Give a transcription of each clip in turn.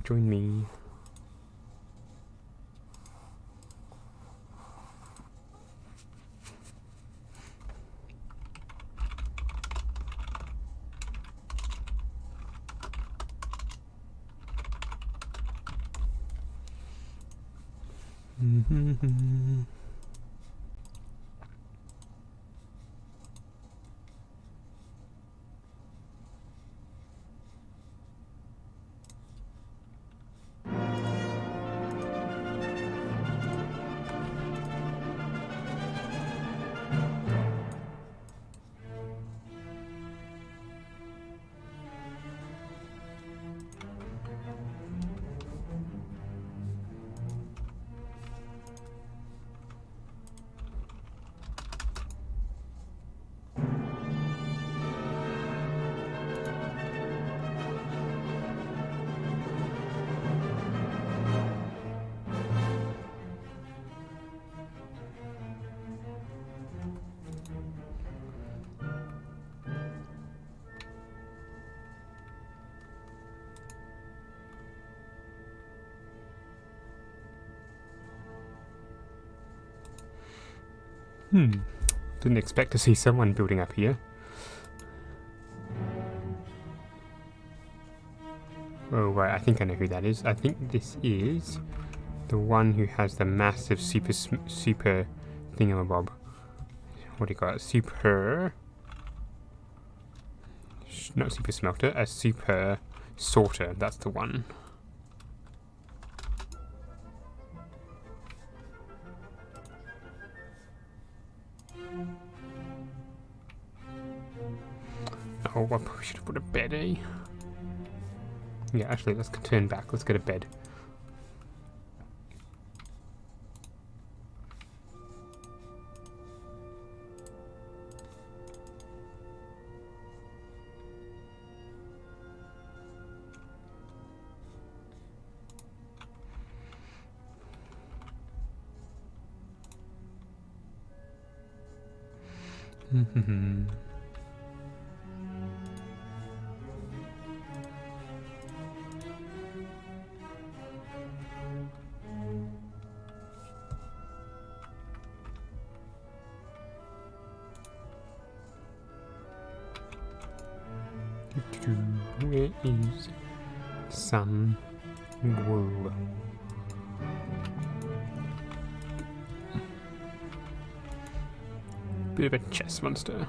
Join me. Didn't expect to see someone building up here. Oh, right, I think I know who that is. I think this is the one who has the massive super thingamabob. What do you call it? Not super smelter, a super sorter. That's the one. Oh, I probably should have put a bed, eh? Yeah, actually, let's turn back. Let's go to bed. Where is Sun Wool? Bit of a chess monster.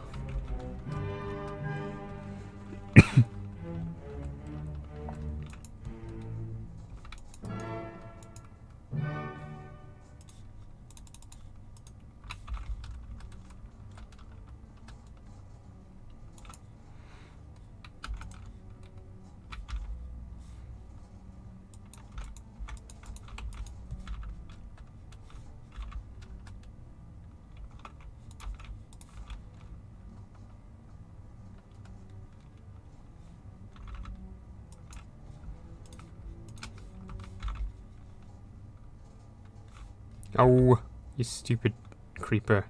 Oh, you stupid creeper.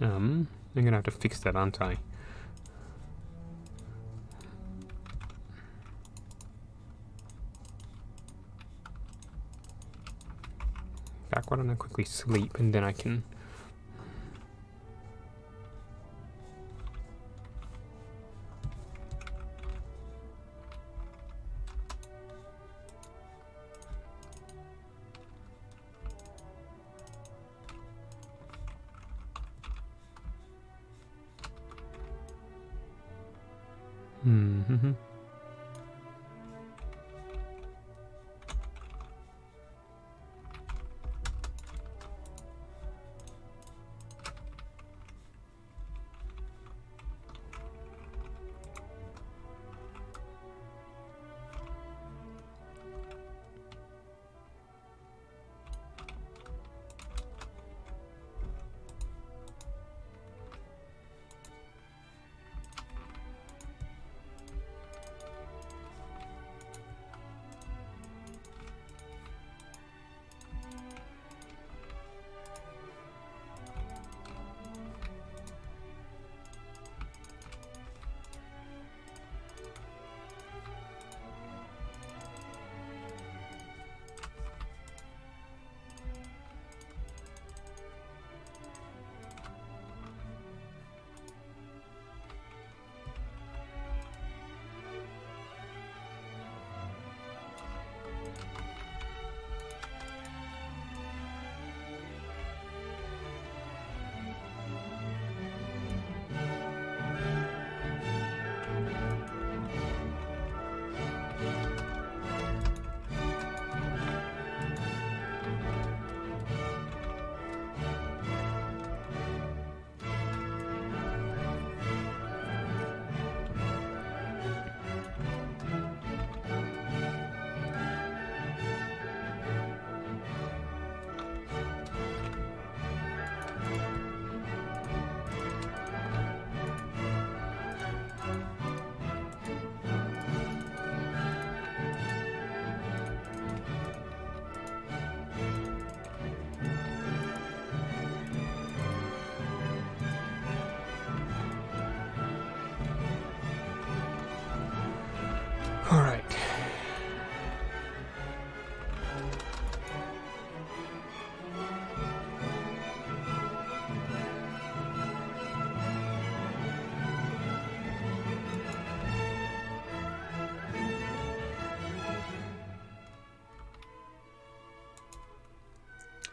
I'm gonna have to fix that, aren't I? Back, why don't I quickly sleep and then I can...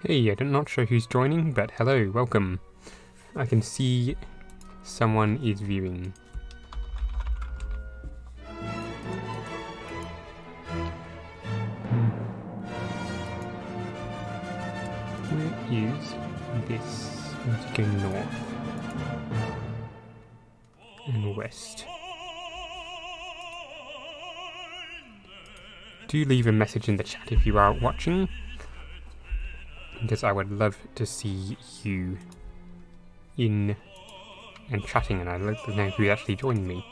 Hey, I'm not sure who's joining, but hello, welcome. I can see someone is viewing. Where is this? Let's go north and west. Do leave a message in the chat if you are watching, because I would love to see you in and chatting, and I'd like to know who actually joined me.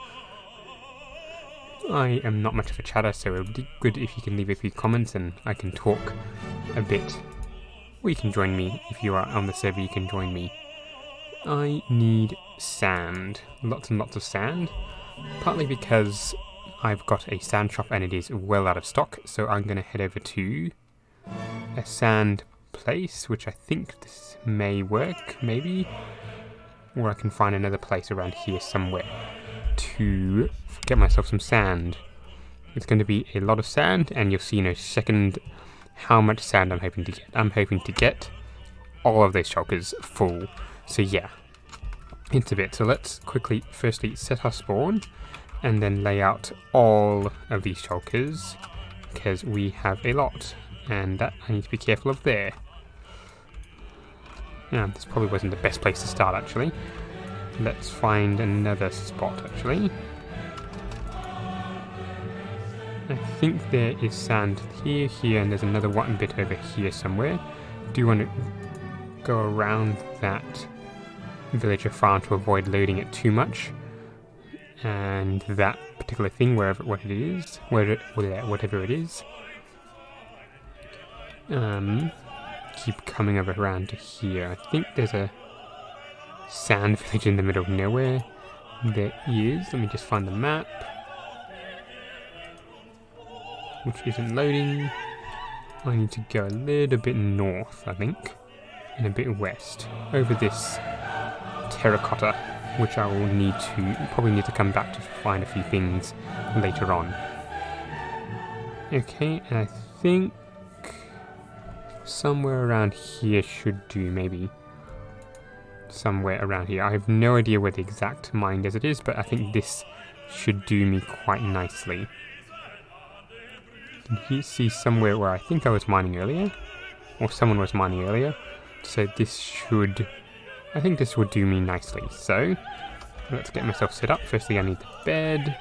I am not much of a chatter, so it would be good if you can leave a few comments and I can talk a bit. Or you can join me if you are on the server. You can join me. I need sand, lots and lots of sand, partly because I've got a sand shop and it is well out of stock, so I'm going to head over to a sand place, which I think this may work, maybe, or I can find another place around here somewhere to get myself some sand. It's going to be a lot of sand, and you'll see in a second how much sand I'm hoping to get. I'm hoping to get all of those shulkers full, so yeah, it's a bit. So let's quickly firstly set our spawn and then lay out all of these shulkers, because we have a lot, and that I need to be careful of there. Yeah, this probably wasn't the best place to start, actually. Let's find another spot, actually. I think there is sand here, and there's another one bit over here somewhere. Do you want to go around that villager farm to avoid loading it too much? And that particular thing, whatever it is, keep coming over around to here. I think there's a sand village in the middle of nowhere. There is. Let me just find the map, which isn't loading. I need to go a little bit north, I think, and a bit west over this terracotta, which I will probably need to come back to find a few things later on. Okay, and I think somewhere around here should do, maybe. Somewhere around here. I have no idea where the exact mine desert is, but I think this should do me quite nicely. Can you see somewhere where I think I was mining earlier? Or someone was mining earlier. So this should... I think this would do me nicely. So, let's get myself set up. Firstly, I need the bed.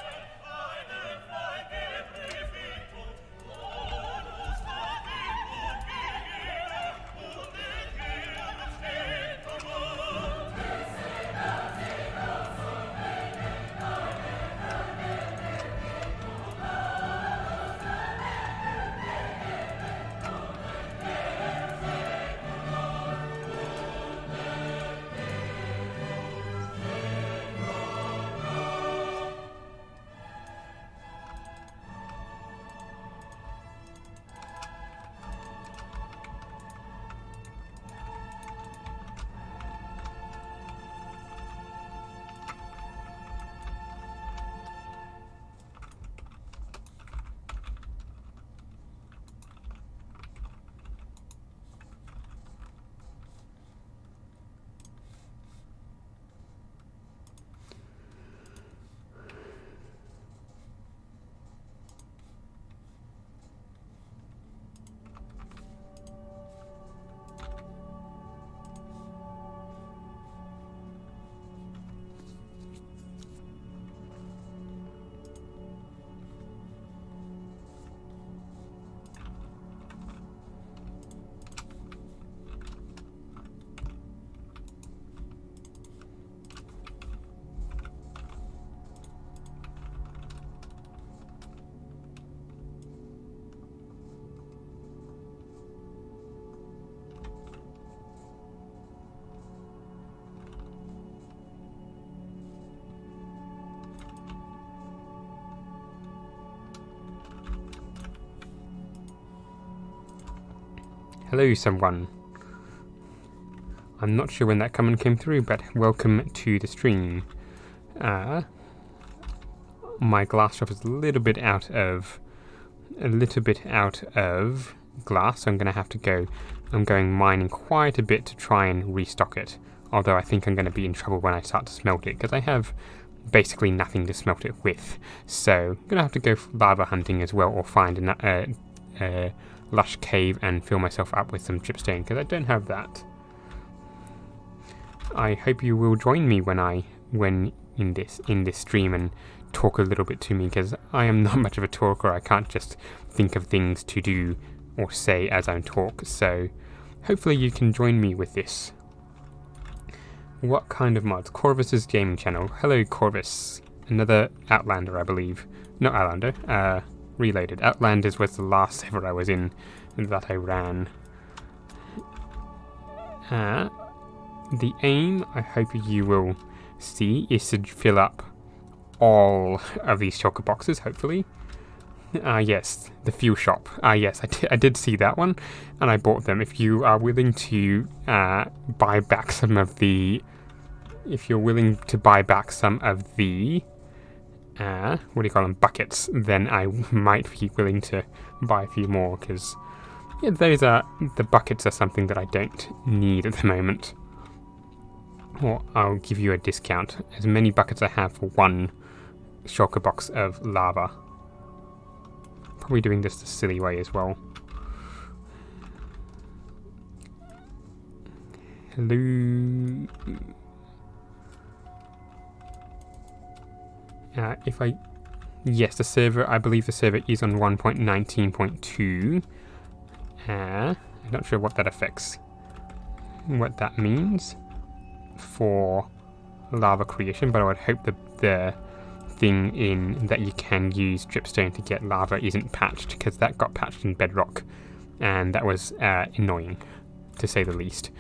Hello, someone. I'm not sure when that comment came through, but welcome to the stream. My glass shop is a little bit out of glass, so I'm going to have to go I'm going mining quite a bit to try and restock it. Although I think I'm going to be in trouble when I start to smelt it, because I have basically nothing to smelt it with. So I'm going to have to go lava hunting as well, or find a lush cave and fill myself up with some dripstone, because I don't have that. I hope you will join me when in this stream and talk a little bit to me, because I am not much of a talker. I can't just think of things to do or say as I talk, so hopefully you can join me with this. What kind of mods? Corvus's gaming channel. Hello Corvus. Another Outlander, I believe. Not Outlander, Reloaded. Outlanders was the last server I was in that I ran. The aim, I hope you will see, is to fill up all of these shulker boxes, hopefully. Yes, the fuel shop. Yes, I did see that one, and I bought them. If you are willing to buy back some of the... If you're willing to buy back some of the... what do you call them? Buckets, then I might be willing to buy a few more, because yeah, the buckets are something that I don't need at the moment. Or I'll give you a discount. As many buckets I have for one shulker box of lava. Probably doing this the silly way as well. Hello. Yes, the server, I believe the server is on 1.19.2. I'm not sure what that affects. What that means for lava creation, but I would hope the thing in that you can use dripstone to get lava isn't patched, because that got patched in Bedrock, and that was annoying, to say the least.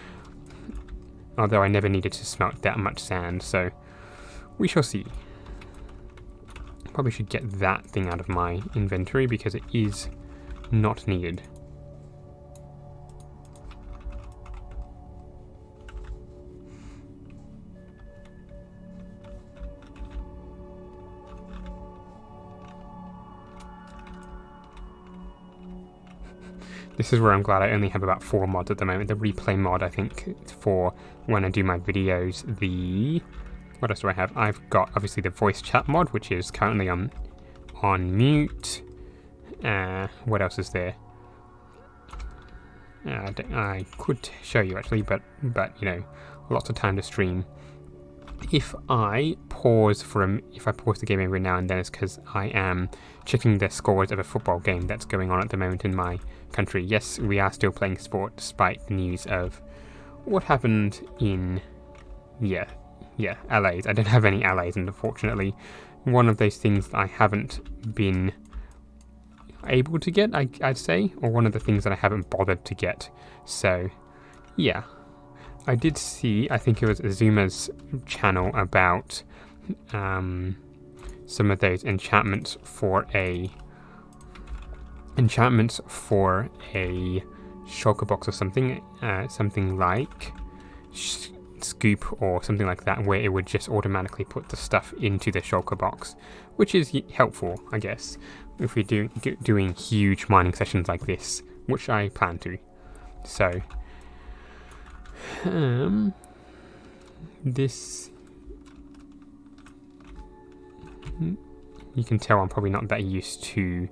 Although I never needed to smelt that much sand, so we shall see. Probably should get that thing out of my inventory, because it is not needed. This is where I'm glad I only have about 4 mods at the moment. The replay mod, I think, for when I do my videos. What else do I have? I've got, obviously, the voice chat mod, which is currently on mute. What else is there? I could show you, actually, but you know, lots of time to stream. If I pause the game every now and then, it's because I am checking the scores of a football game that's going on at the moment in my country. Yes, we are still playing sport despite the news of what happened in LAs. I don't have any LAs, unfortunately. One of those things that I haven't been able to get, I'd say, or one of the things that I haven't bothered to get. So, yeah. I did see, I think it was Azuma's channel, about some of those enchantments for a shulker box or something, something like Scoop or something like that, where it would just automatically put the stuff into the shulker box, which is helpful, I guess, if we're doing huge mining sessions like this, which I plan to. So, this, you can tell I'm probably not that used to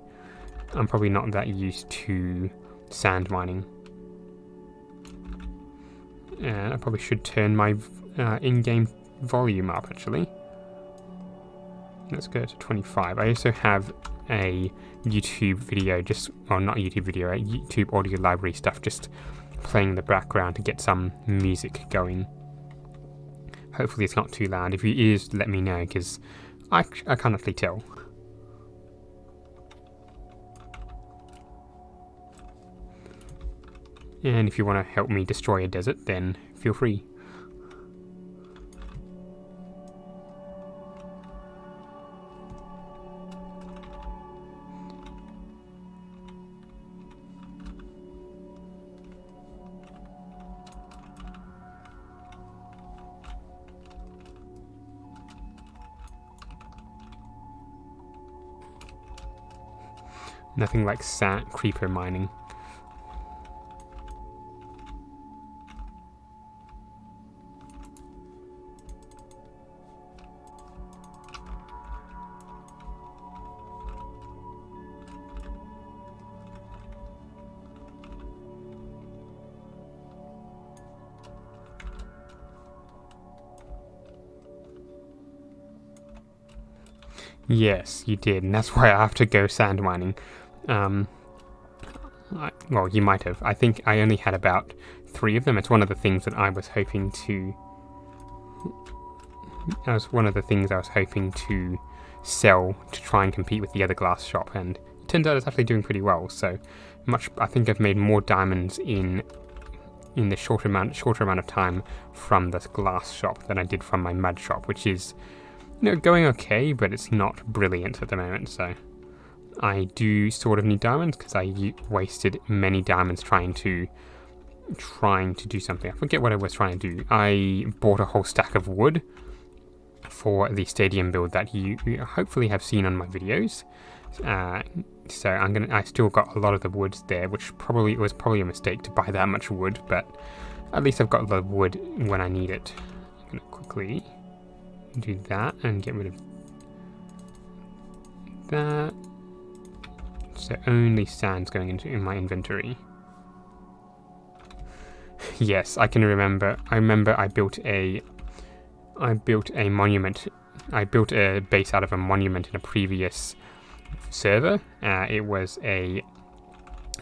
sand mining. And I probably should turn my in-game volume up, actually. Let's go to 25. I also have a YouTube video, a YouTube audio library stuff, just playing in the background to get some music going. Hopefully it's not too loud. If it is, let me know, because I can't actually tell. And if you want to help me destroy a desert, then feel free. Nothing like sand creeper mining. Yes, you did, and that's why I have to go sand mining. Well, you might have. I think I only had about 3 of them. It's one of the things that I was hoping to... That was one of the things I was hoping to sell to try and compete with the other glass shop, and it turns out it's actually doing pretty well. So I think I've made more diamonds in the shorter amount of time from this glass shop than I did from my mud shop, which is, going okay, but it's not brilliant at the moment. So I do sort of need diamonds because I wasted many diamonds trying to do something. I forget what I was trying to do. I bought a whole stack of wood for the stadium build that you hopefully have seen on my videos. So I still got a lot of the woods there, which was probably a mistake to buy that much wood, but at least I've got the wood when I need it. I'm gonna quickly do that and get rid of that. So only sand's going in my inventory. Yes, I can remember. I remember I built a monument. I built a base out of a monument in a previous server. It was a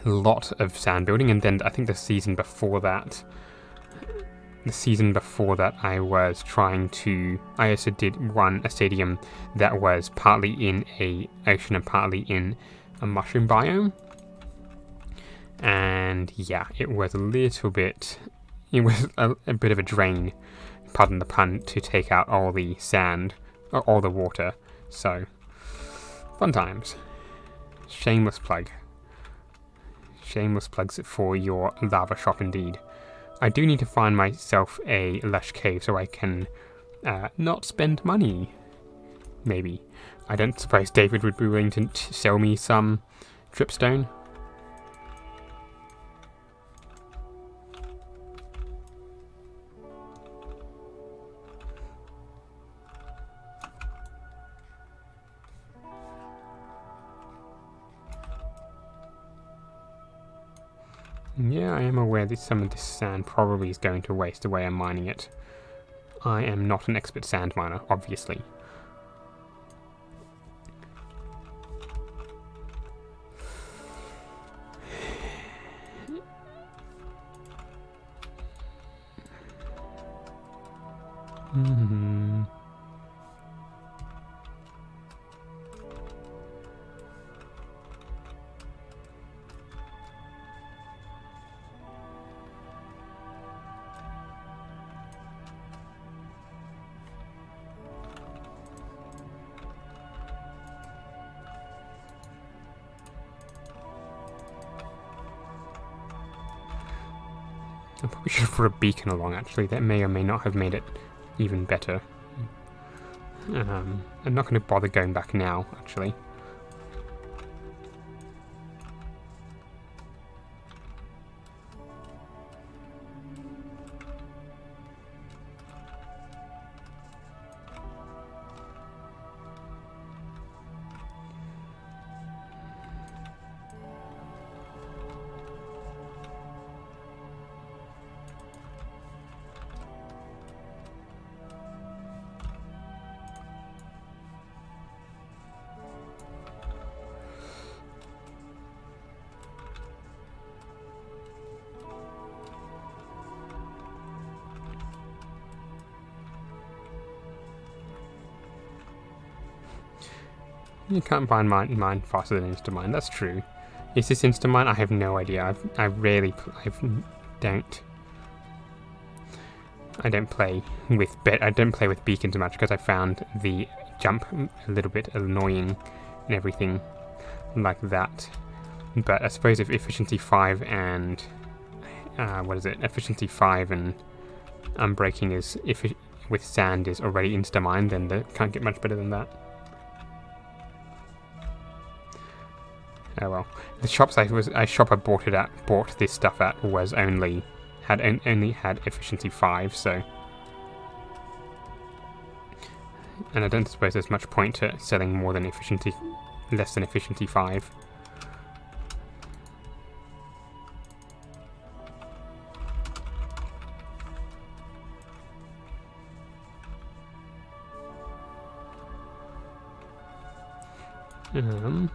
lot of sand building, and then I think the season before that I was trying to... I also did run a stadium that was partly in a ocean and partly in a mushroom biome. And yeah, it was a little bit... It was a bit of a drain, pardon the pun, to take out all the sand, or all the water. So, fun times. Shameless plug. Shameless plugs for your lava shop indeed. I do need to find myself a lush cave so I can not spend money. Maybe. I don't suppose David would be willing to sell me some dripstone. Yeah, I am aware that some of this sand probably is going to waste the way I'm mining it. I am not an expert sand miner, obviously. I probably should have put a beacon along, actually. That may or may not have made it even better. I'm not going to bother going back now, actually. You can't find mine faster than Instamine. That's true. Is this Instamine? I have no idea. I don't play with beacons much because I found the jump a little bit annoying and everything like that. But I suppose if efficiency 5 and efficiency 5 and unbreaking is with sand is already Instamine, then they can't get much better than that. Oh well. The shops I bought this stuff at was only had efficiency 5, so, and I don't suppose there's much point to selling less than efficiency 5. Um,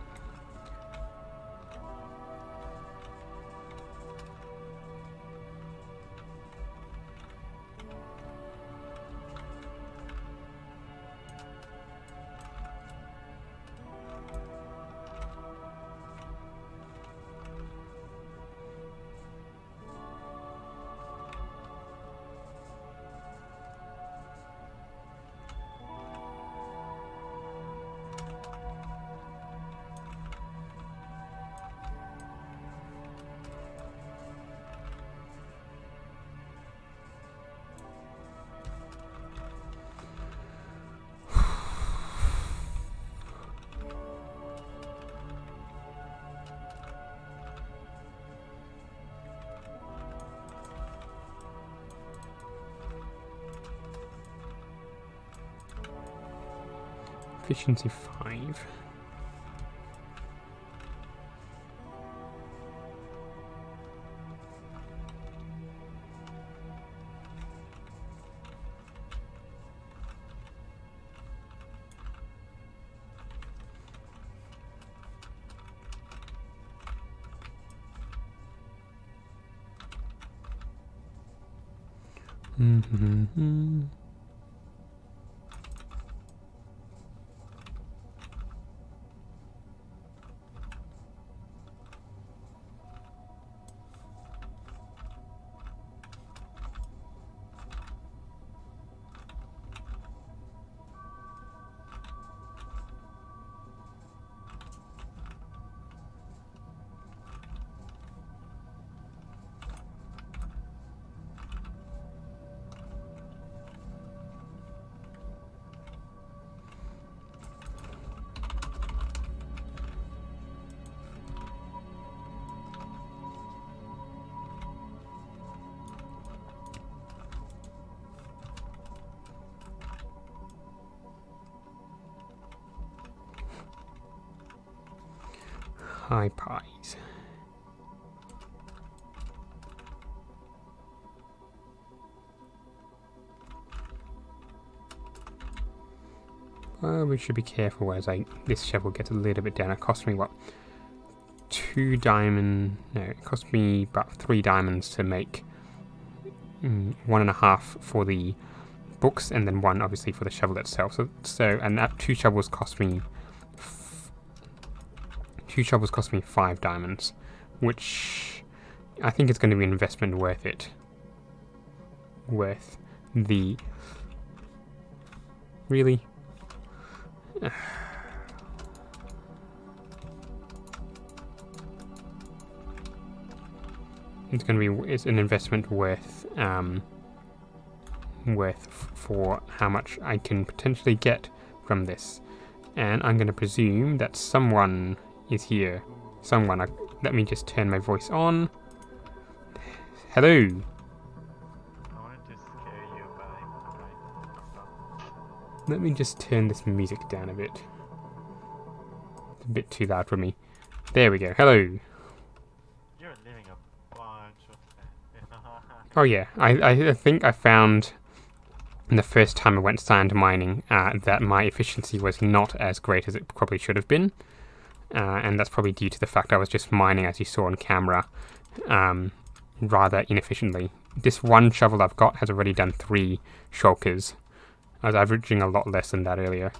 Efficiency 5. Mm-hmm. High pies. We should be careful as this shovel gets a little bit down. It cost me what? 2 diamond. No, it cost me about 3 diamonds to make 1.5 for the books, and then 1 obviously for the shovel itself. So and that 2 shovels cost me 5 diamonds, which I think is going to be an investment worth it. Worth the really. It's an investment worth for how much I can potentially get from this. And I'm going to presume that someone is here. Let me just turn my voice on. Hello. I wanted to scare you, but Let me just turn this music down a bit. It's a bit too loud for me. There we go. Hello. you're leaving a bunch of Oh yeah, I think I found the first time I went sand mining that my efficiency was not as great as it probably should have been. And that's probably due to the fact I was just mining, as you saw on camera, rather inefficiently. This one shovel I've got has already done 3 shulkers. I was averaging a lot less than that earlier.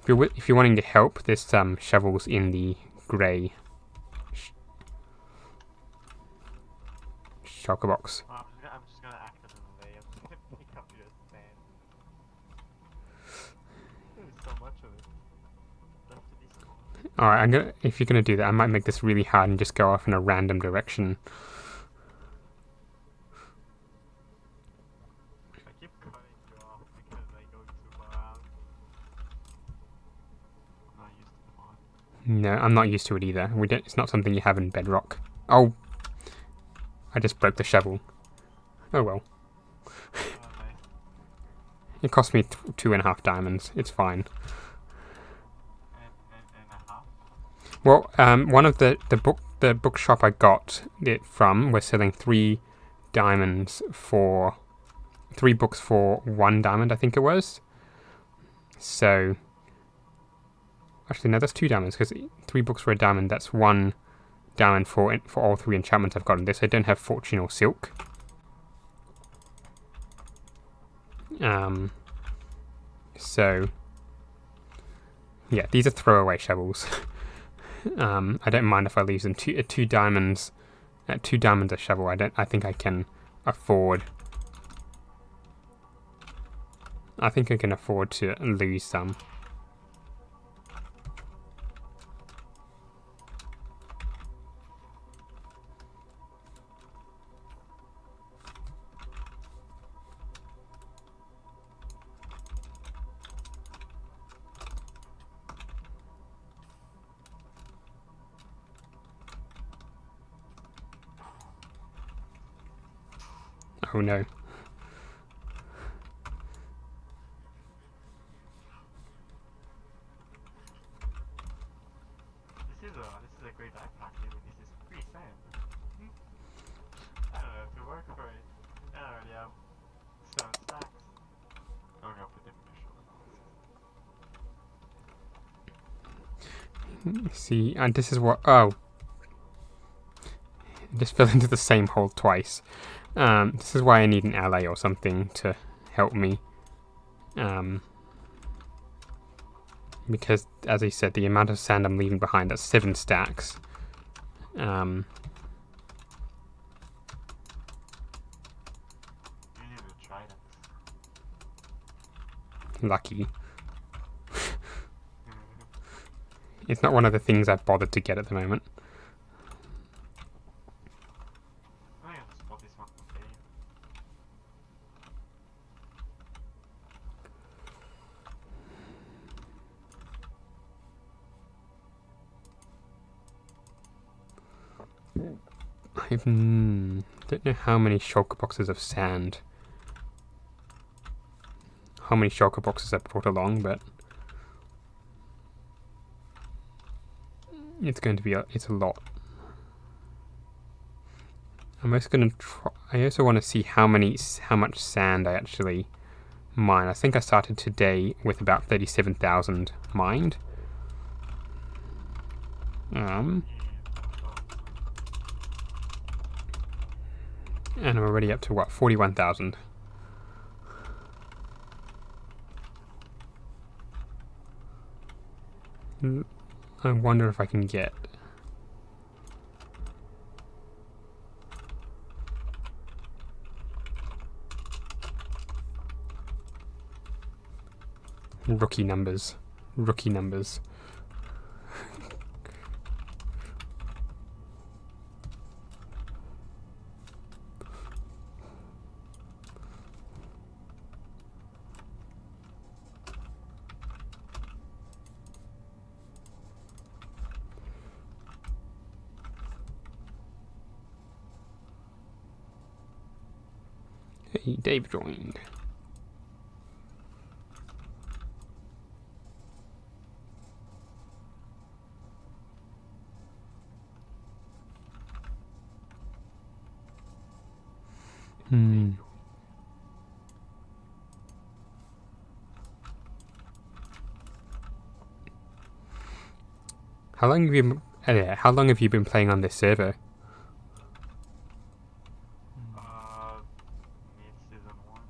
If you're wanting to help, there's some shovels in the grey shulker box. Well, I'm just gonna act as a delay. I'm just gonna pick up your sand. There's so much of it. That's a decent one. Alright, if you're gonna do that, I might make this really hard and just go off in a random direction. I keep cutting you off because I go too far out. I'm not used to the mod. No, I'm not used to it either. It's not something you have in Bedrock. Oh, I just broke the shovel. Oh well. Oh, nice. It cost me 2.5 diamonds. It's fine. And a half? Well, one of the bookshop I got it from was selling 3 diamonds for 3 books for 1 diamond, I think it was. So Actually, no, that's 2 diamonds, because 3 books for a diamond, that's 1 diamond for all 3 enchantments I've got in this. I don't have fortune or silk. So, yeah, these are throwaway shovels. I don't mind if I lose them. At 2 diamonds a shovel, I think I can afford. I think I can afford to lose some. Oh no. This is a great iPad even this is free sand. I don't have to work for it. I already have some stacks. I'm gonna put them in the show. See, and this is what. Oh. I just fell into the same hole twice. This is why I need an ally or something to help me. Because, as I said, the amount of sand I'm leaving behind, that's 7 stacks. You need to try that. Lucky. It's not one of the things I've bothered to get at the moment. I think I'll just put this one okay. I don't know how many shulker boxes of sand. How many shulker boxes I've brought along, but it's going to be it's a lot. I'm also going to try. I also want to see how much sand I actually mine. I think I started today with about 37,000 mined. And I'm already up to what, 41,000. I wonder if I can get rookie numbers. Rookie numbers. Hey, Dave joined. How long have you been playing on this server? Mid-season 1.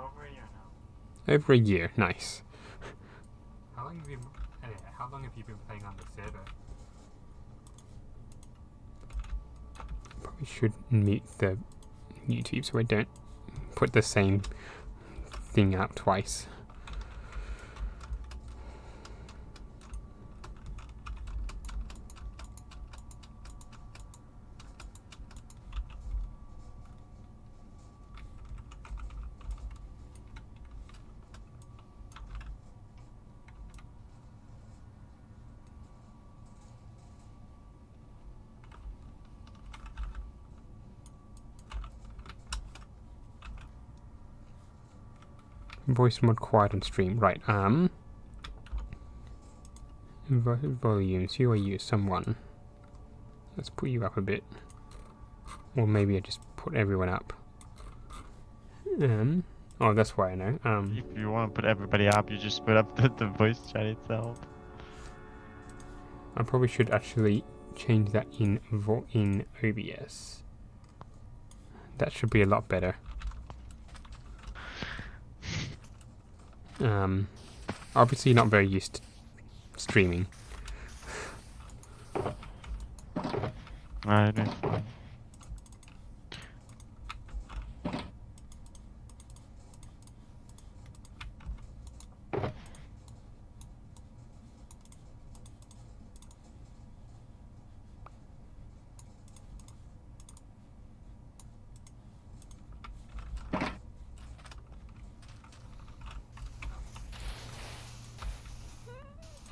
Over a year now. Over a year. Nice. How long have you been playing on this server? Probably should mute the YouTube so I don't put the same thing out twice. Voice mod quiet on stream. Right, volumes, who are you? Someone. Let's put you up a bit. Or maybe I just put everyone up. Oh, that's why I know. If you want to put everybody up, you just put up the voice chat itself. I probably should actually change that in OBS. That should be a lot better. Obviously not very used to streaming. Alright, it's fine.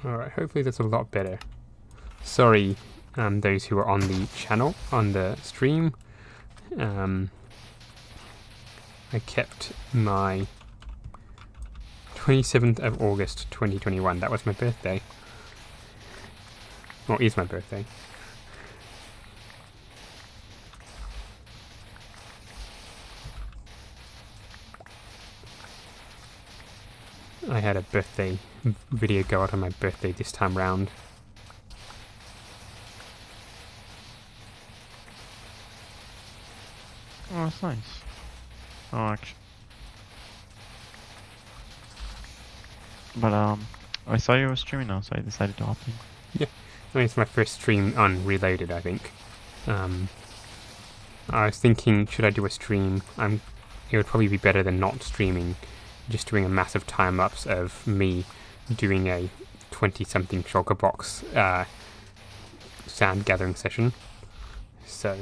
Alright, hopefully that's a lot better. Sorry, those who are on the channel, on the stream. I kept my 27th of August 2021. That was my birthday. Well, is my birthday. I had a birthday video go out on my birthday this time round. Oh, that's nice. Oh, actually. But, I saw you were streaming now, so I decided to hop in. Yeah, I mean, it's my first stream on Reloaded, I think. I was thinking, should I do a stream? It would probably be better than not streaming, just doing a massive time-lapse of me doing a 20-something shulker box sand gathering session. So,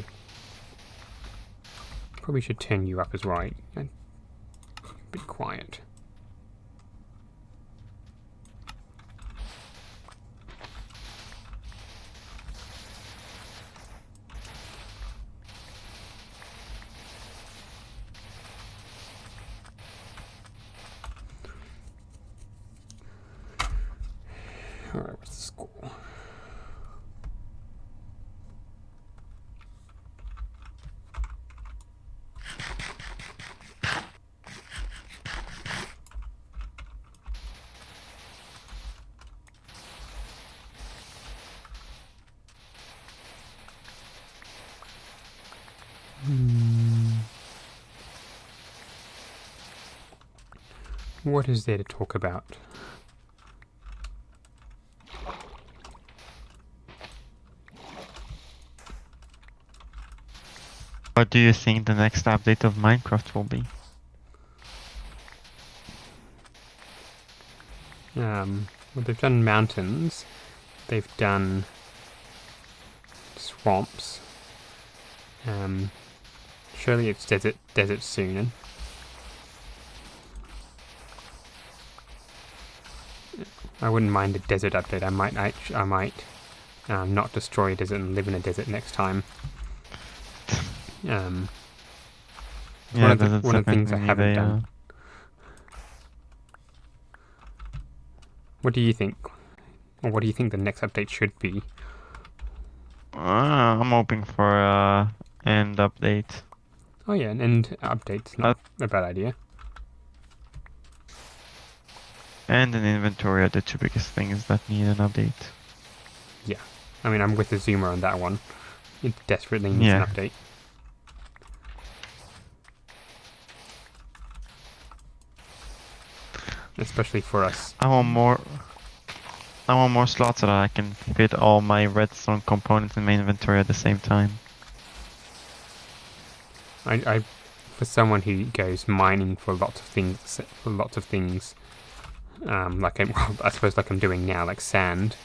probably should turn you up as right. A bit quiet. Alright, what's the score? What is there to talk about? What do you think the next update of Minecraft will be? Well, they've done mountains. They've done swamps. Surely it's desert soon. I wouldn't mind a desert update. I might not destroy a desert and live in a desert next time. One of the things I haven't done. What do you think? Or what do you think the next update should be? I'm hoping for end update. Oh yeah, an end update's not a bad idea. And an inventory are the two biggest things that need an update. Yeah, I mean, I'm with the Zoomer on that one. It desperately needs an update. Especially for us. I want more slots so that I can fit all my redstone components in my inventory at the same time. For someone who goes mining for lots of things, I suppose like I'm doing now, like sand,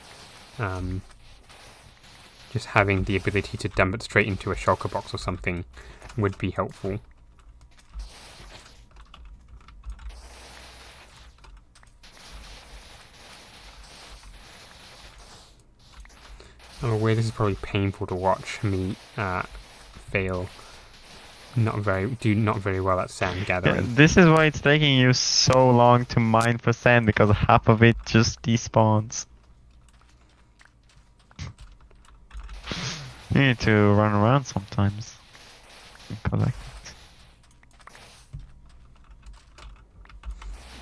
just having the ability to dump it straight into a shulker box or something would be helpful. I'm aware this is probably painful to watch me fail. Do not very well at sand gathering. Yeah, this is why it's taking you so long to mine for sand, because half of it just despawns. You need to run around sometimes and collect it.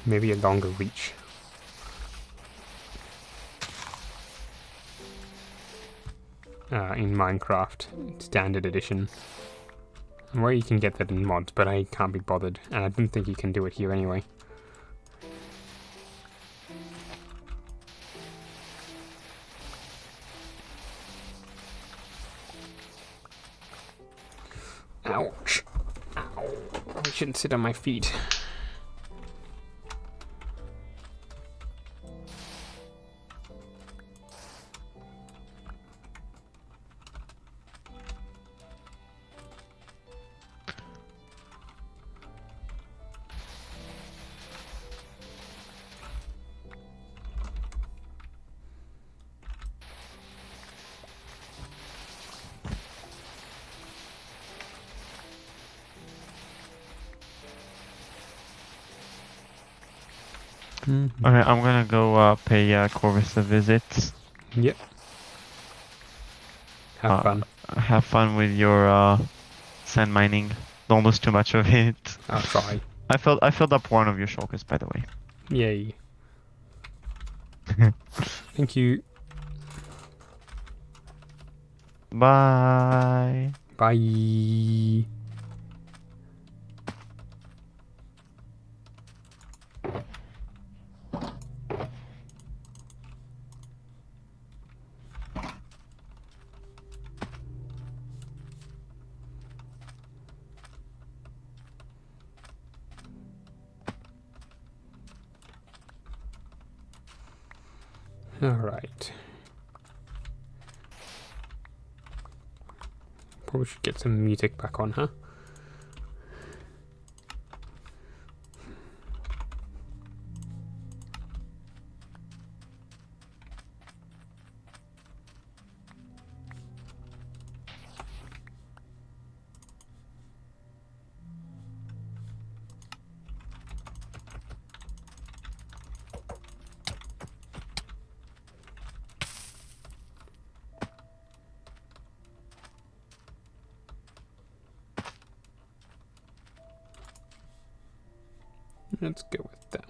Maybe a longer reach. In Minecraft Standard Edition. Well, you can get that in mods, but I can't be bothered, and I didn't think you can do it here anyway. Ouch! Ow! I shouldn't sit on my feet. Okay, I'm gonna go pay Corvus a visit. Yep. Have fun. Have fun with your sand mining. Don't lose too much of it. I'll try. I filled up one of your shulkers, by the way. Yay. Thank you. Bye. Bye. Alright. Probably should get some music back on, huh? Let's go with that.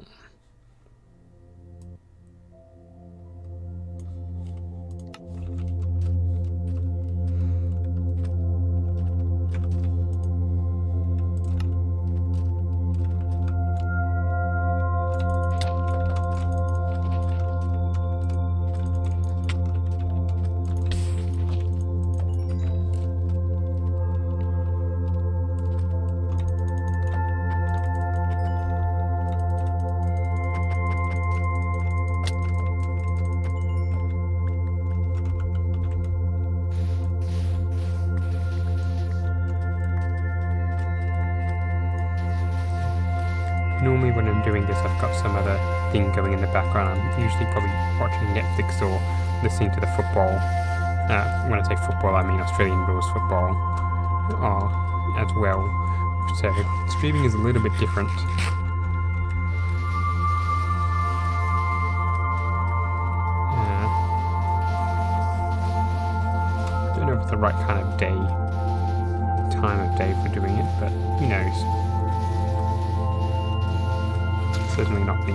Normally when I'm doing this I've got some other thing going in the background. I'm usually probably watching Netflix or listening to the football. When I say football I mean Australian rules football as well. So streaming is a little bit different. Don't know if it's the right kind of time of day for doing it, but who knows. Certainly not me.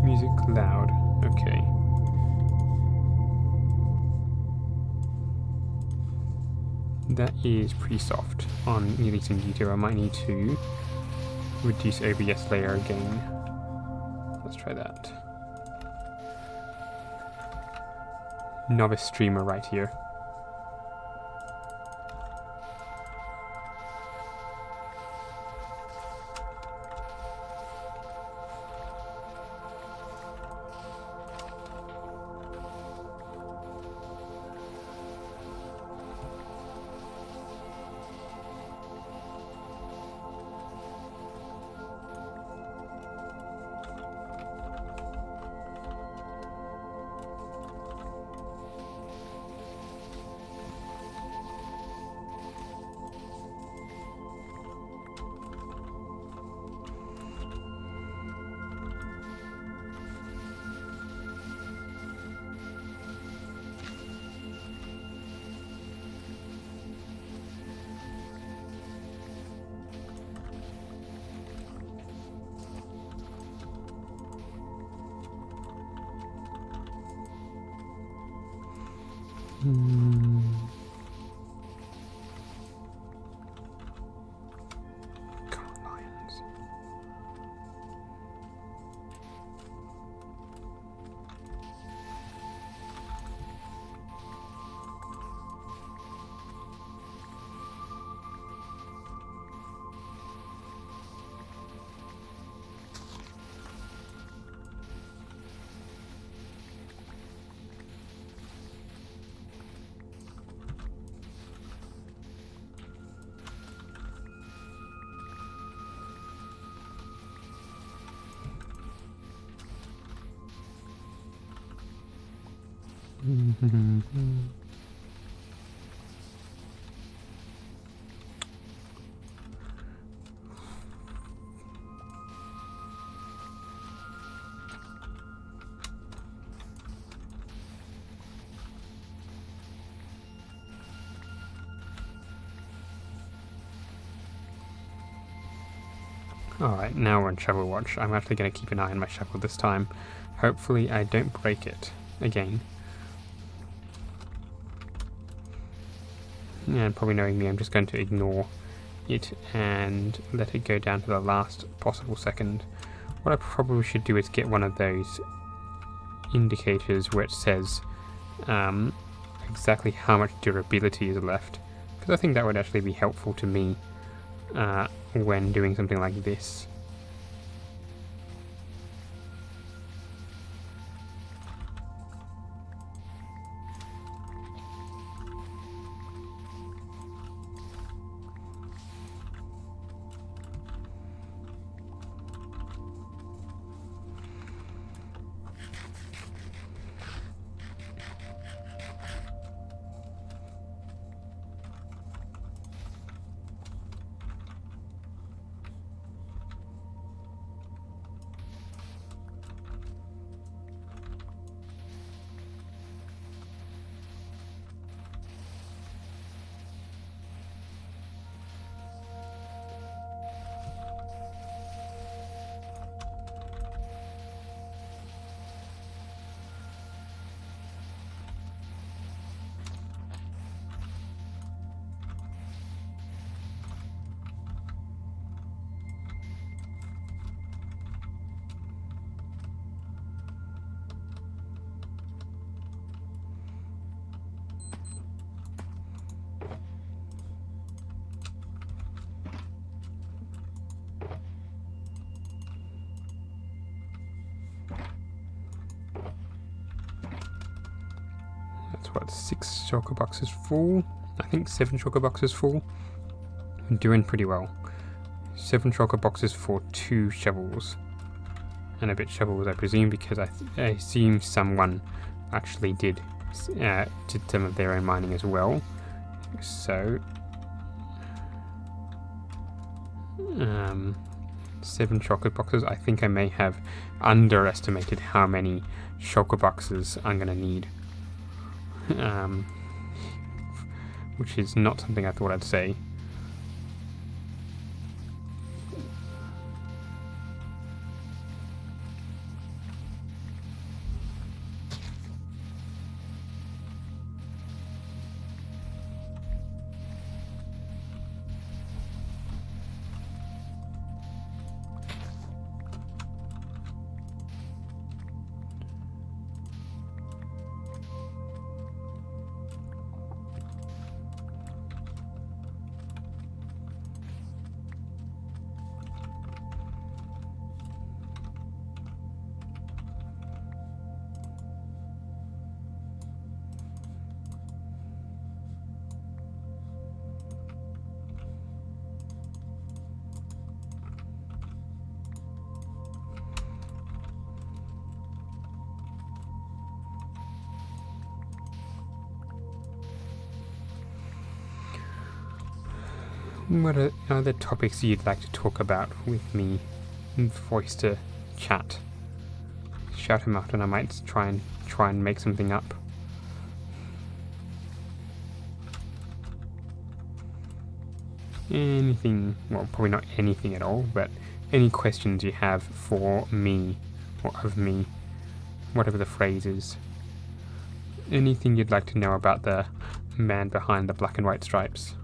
Music loud. Okay. That is pretty soft on Elite and D2. I might need to reduce OBS layer again. Let's try that. Novice streamer right here. Alright, now we're on shovel watch. I'm actually going to keep an eye on my shovel this time. Hopefully I don't break it again. And probably knowing me, I'm just going to ignore it and let it go down to the last possible second. What I probably should do is get one of those indicators where it says exactly how much durability is left, because I think that would actually be helpful to me when doing something like this. That's what, 6 shulker boxes full? I think 7 shulker boxes full. I'm doing pretty well. 7 shulker boxes for 2 shovels. And a bit shovels, I presume, because I assume someone actually did some of their own mining as well. So 7 shulker boxes. I think I may have underestimated how many shulker boxes I'm going to need. Which is not something I thought I'd say. What are other topics you'd like to talk about with me? Voice to chat. Shout them out and I might try and make something up. Anything, well, probably not anything at all, but any questions you have for me or of me, whatever the phrase is. Anything you'd like to know about the man behind the black and white stripes.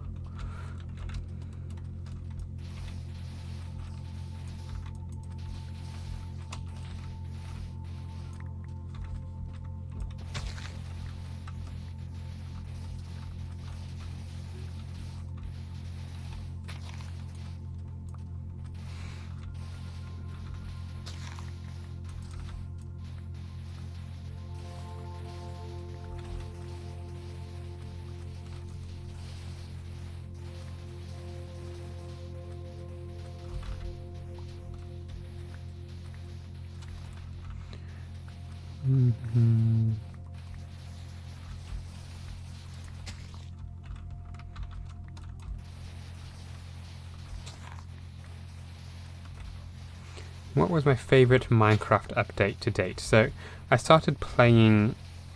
What was my favorite Minecraft update to date? So I started playing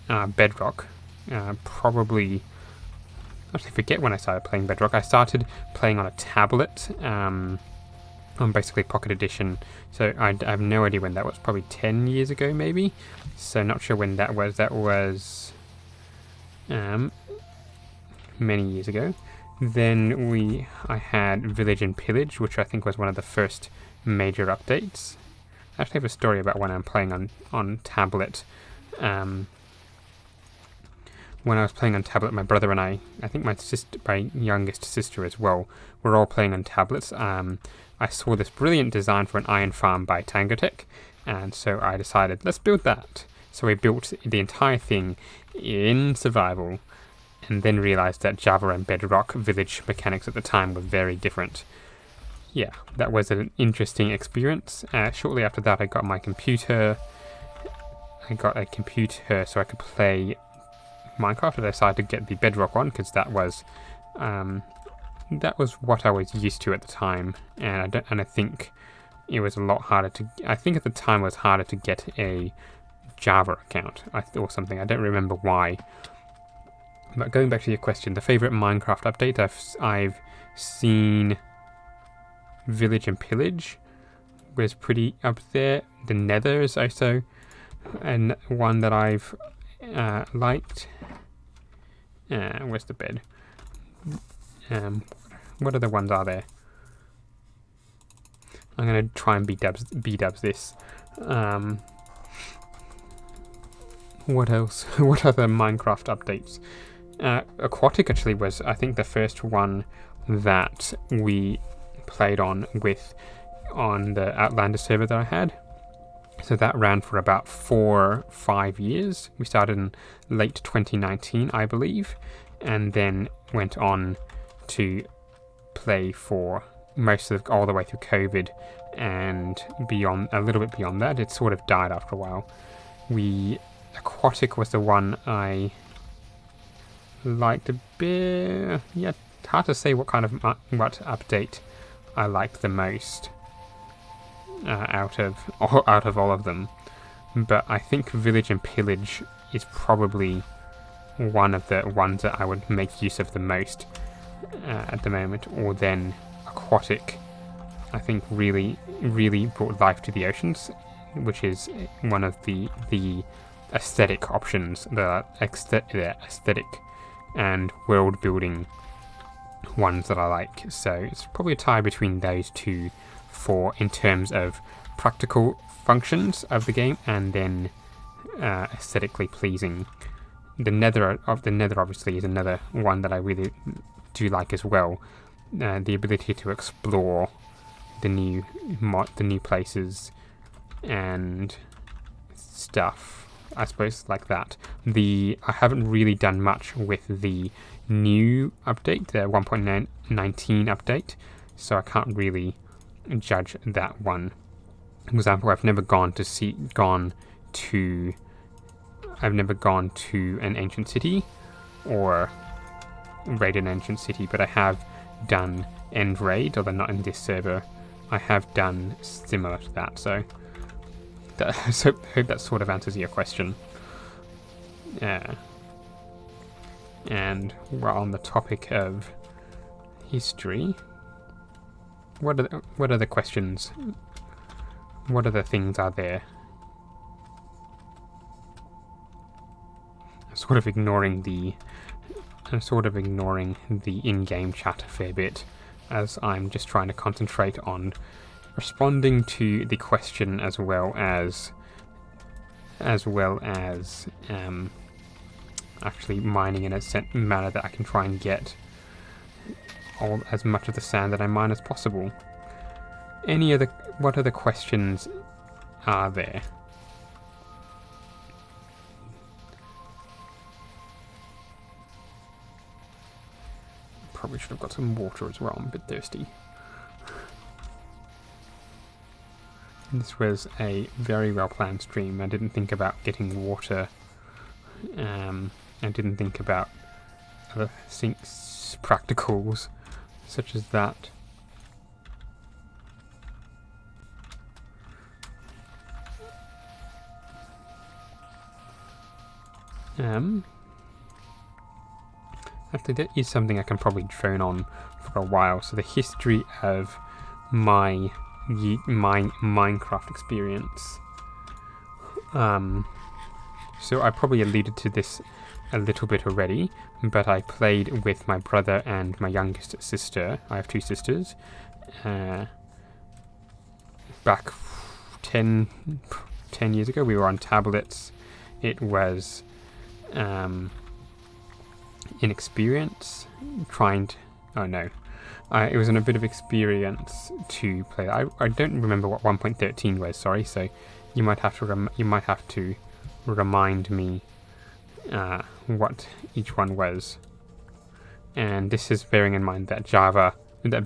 Bedrock, probably, I actually forget when I started playing Bedrock. I started playing on a tablet, on basically Pocket Edition, so I have no idea when that was, probably 10 years ago maybe, so not sure when that was. That was many years ago. Then I had Village and Pillage, which I think was one of the first major updates. I actually have a story about when I'm playing on tablet. When I was playing on tablet, my brother and I think my youngest sister as well, were all playing on tablets. I saw this brilliant design for an iron farm by Tangotech, and so I decided, let's build that. So we built the entire thing in survival, and then realized that Java and Bedrock Village mechanics at the time were very different. Yeah, that was an interesting experience. Shortly after that, I got my computer. I got a computer so I could play Minecraft. I decided to get the Bedrock one because that was what I was used to at the time, and I think it was a lot harder to. I think at the time it was harder to get a Java account or something. I don't remember why. But going back to your question, the favorite Minecraft update, I've seen Village and Pillage was pretty up there. The Nether is also and one that I've liked. Where's the bed? What other ones are there? I'm gonna try and B-dubs this. What else? What other Minecraft updates? Aquatic actually was, I think, the first one that we played on the Outlander server that I had. So that ran for about 4-5 years. We started in late 2019, I believe, and then went on to play for all the way through COVID and beyond, a little bit beyond that. It sort of died after a while. Aquatic was the one I liked a bit. Yeah, hard to say what update I liked the most out of all of them, but I think Village and Pillage is probably one of the ones that I would make use of the most at the moment. Or then Aquatic, I think really brought life to the oceans, which is one of the aesthetic options, the aesthetic and world building ones that I like. So it's probably a tie between those two in terms of practical functions of the game, and then aesthetically pleasing. The Nether obviously is another one that I really do like as well. The ability to explore the new places and stuff, I suppose, like that. I haven't really done much with the new update, the 1.19 update, so I can't really judge that one. For example, I've never gone to an ancient city or raided an ancient city, but I have done End Raid, although not in this server. I have done similar to that, so I hope that sort of answers your question. And we're on the topic of history. What are the questions? What other things are there? I'm sort of ignoring the in-game chat a fair bit, as I'm just trying to concentrate on responding to the question as well as actually mining in a manner that I can try and get as much of the sand that I mine as possible. What other questions are there? Probably should have got some water as well. I'm a bit thirsty. This was a very well planned stream. I didn't think about getting water. I didn't think about other things, practicals such as that. Actually, that is something I can probably drone on for a while. So the history of my Minecraft experience. So I probably alluded to this a little bit already, but I played with my brother and my youngest sister. I have 2 sisters. Back 10 years ago, we were on tablets. It was inexperience trying to... Oh no. It was a bit of experience to play. I don't remember what 1.13 was, sorry, so you might have to remind me what each one was. And this is bearing in mind that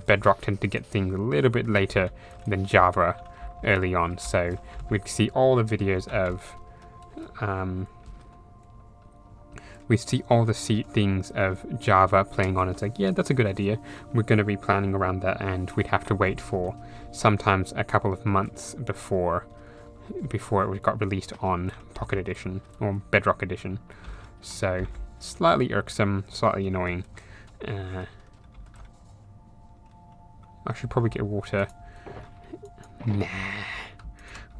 Bedrock tended to get things a little bit later than Java early on, so we'd see all the videos of things of Java playing on. It's like, yeah, that's a good idea. We're going to be planning around that, and we'd have to wait for sometimes a couple of months before it got released on Pocket Edition or Bedrock Edition. So slightly irksome, slightly annoying. I should probably get water. Nah.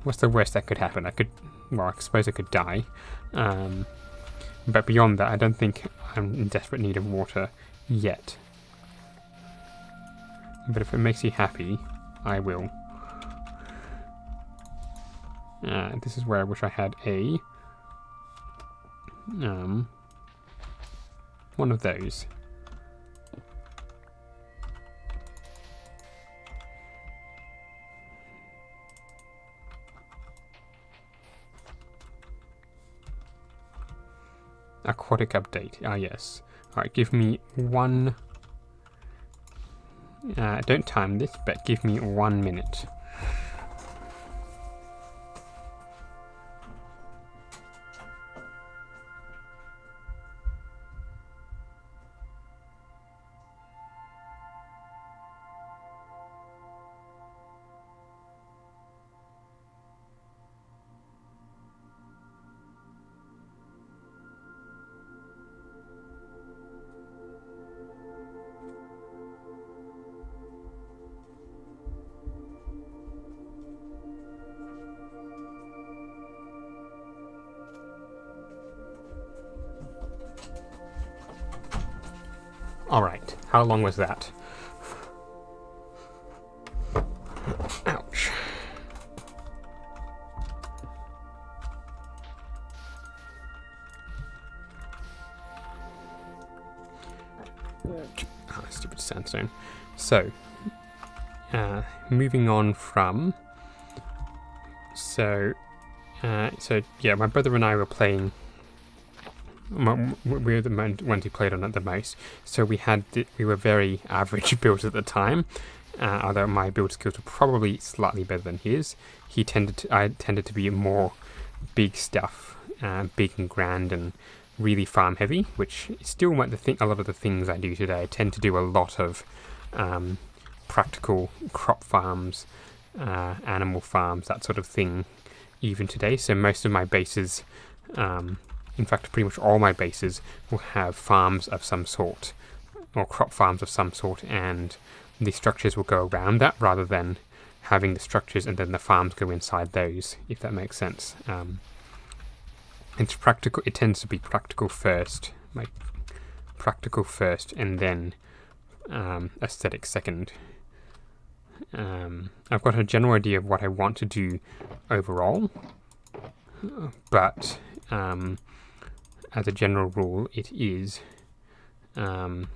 What's the worst that could happen? I suppose I could die. But beyond that, I don't think I'm in desperate need of water yet. But if it makes you happy, I will. This is where I wish I had a... one of those. Aquatic update. Ah, yes. Alright, give me one... don't time this, but give me 1 minute. Alright, how long was that? Ouch. Oh, stupid sandstone. So, moving on from... So yeah, my brother and I were playing... We were the ones who played on it the most, so we were very average builds at the time, although my build skills were probably slightly better than his. I tended to be more big stuff, big and grand and really farm heavy, which is still a lot of the things I do today. I tend to do a lot of practical crop farms, animal farms, that sort of thing, even today. So most of my bases, in fact pretty much all my bases, will have farms of some sort, or crop farms of some sort, and the structures will go around that rather than having the structures and then the farms go inside those, if that makes sense. It's practical. It tends to be practical first, and then aesthetic second. I've got a general idea of what I want to do overall, but as a general rule, it is what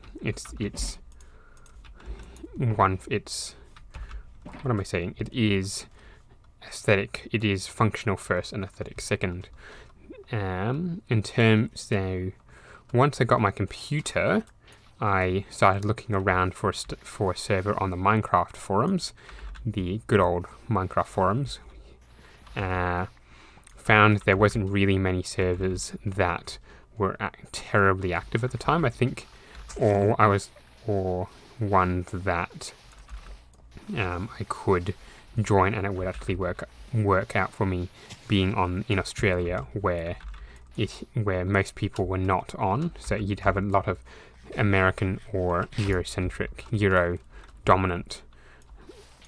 am I saying? It is aesthetic. It is functional first and aesthetic second. In terms, so once I got my computer, I started looking around for a server on the Minecraft forums, the good old Minecraft forums. Found there wasn't really many servers that were terribly active at the time, I think, or one that I could join and it would actually work out for me, being in Australia, where where most people were not on. So you'd have a lot of American or Eurocentric, Euro dominant